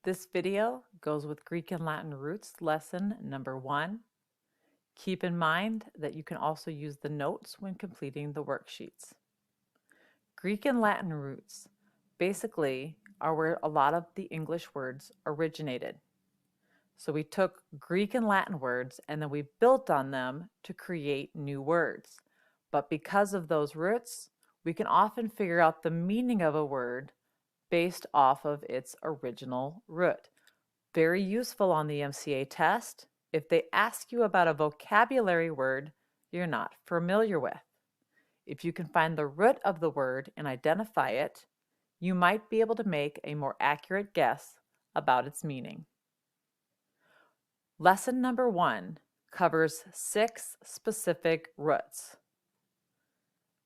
This video goes with Greek and Latin roots lesson number 1. Keep in mind that you can also use the notes when completing the worksheets. Greek and Latin roots basically are where a lot of the English words originated. So we took Greek and Latin words and then we built on them to create new words. But because of those roots, we can often figure out the meaning of a word based off of its original root. Very useful on the MCA test if they ask you about a vocabulary word you're not familiar with. If you can find the root of the word and identify it, you might be able to make a more accurate guess about its meaning. Lesson number 1 covers 6 specific roots: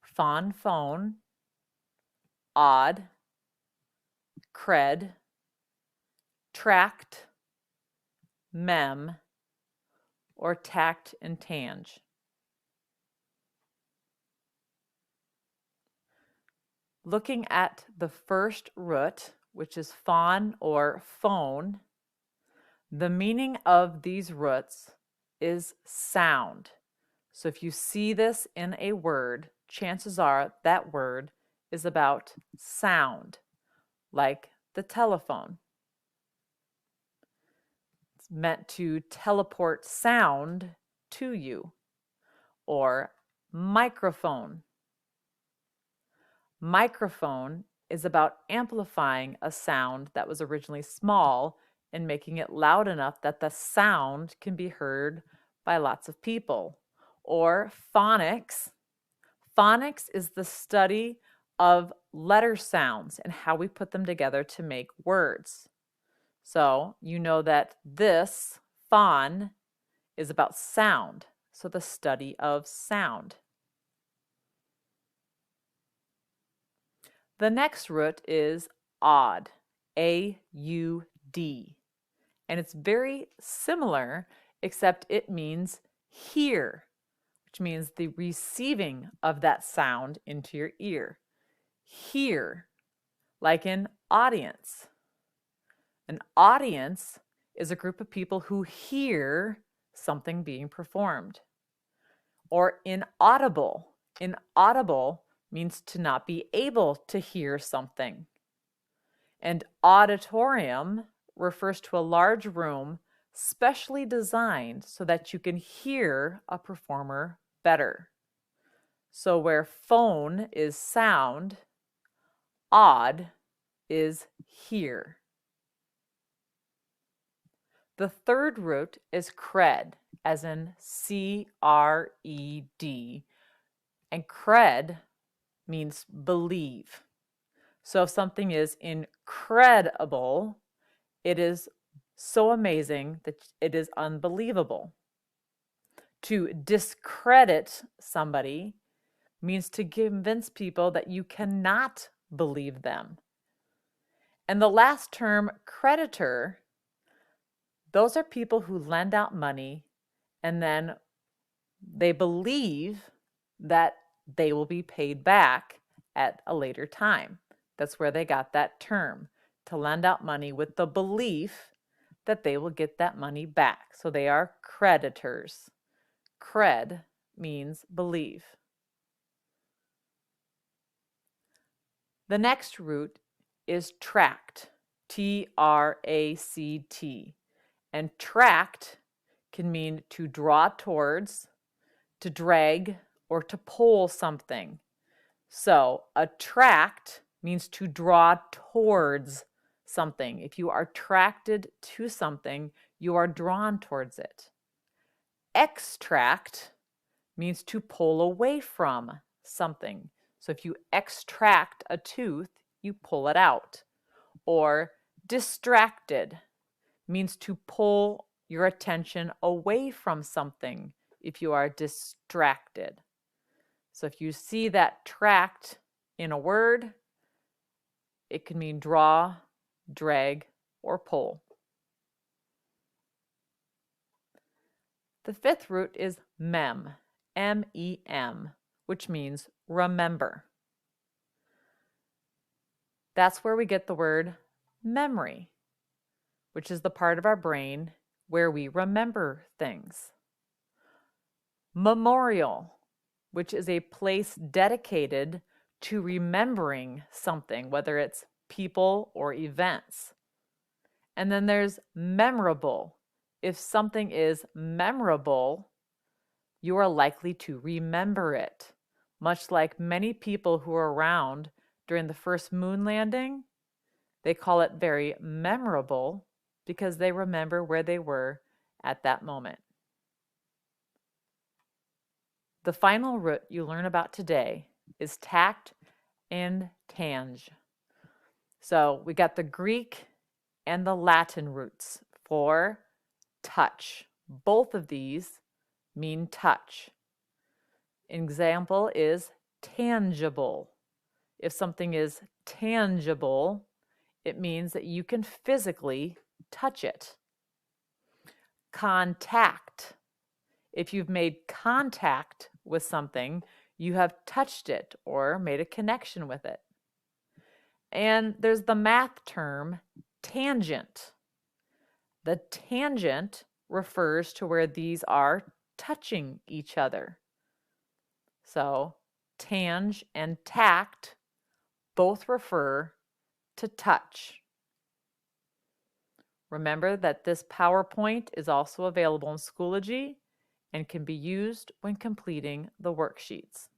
phone, odd, cred, tract, mem, or tact and tang. Looking at the first root, which is phon or phone, the meaning of these roots is sound. So if you see this in a word, chances are that word is about sound, like the telephone. It's meant to teleport sound to you. Or microphone. Microphone is about amplifying a sound that was originally small and making it loud enough that the sound can be heard by lots of people. Or phonics. Phonics is the study of letter sounds and how we put them together to make words. So you know that this phon is about sound, so the study of sound. The next root is odd, A-U-D, and it's very similar, except it means hear, which means the receiving of that sound into your ear. Hear, like an audience. An audience is a group of people who hear something being performed. Or inaudible. Inaudible means to not be able to hear something. And auditorium refers to a large room specially designed so that you can hear a performer better. So where phone is sound, odd is hear. The third root is cred, as in C-R-E-D, and cred means believe. So if something is incredible, it is so amazing that it is unbelievable. To discredit somebody means to convince people that you cannot believe them. And the last term, creditor, those are people who lend out money and then they believe that they will be paid back at a later time. That's where they got that term, to lend out money with the belief that they will get that money back. So they are creditors. Cred means believe. The next root is tract, T-R-A-C-T. And tract can mean to draw towards, to drag, or to pull something. So attract means to draw towards something. If you are attracted to something, you are drawn towards it. Extract means to pull away from something. So if you extract a tooth, you pull it out. Or distracted means to pull your attention away from something if you are distracted. So if you see that tract in a word, it can mean draw, drag, or pull. The fifth root is mem, M-E-M, which means remember. That's where we get the word memory. which is the part of our brain where we remember things. Memorial, which is a place dedicated to remembering something, whether it's people or events. And then there's memorable. If something is memorable, you are likely to remember it. Much like many people who were around during the first moon landing, they call it very memorable because they remember where they were at that moment. The final root you learn about today is tact and tange. So we got the Greek and the Latin roots for touch. Both of these mean touch. An example is tangible. If something is tangible, it means that you can physically touch it. Contact. If you've made contact with something, you have touched it or made a connection with it. And there's the math term tangent. The tangent refers to where these are touching each other. So tange and tact both refer to touch. Remember that this PowerPoint is also available in Schoology and can be used when completing the worksheets.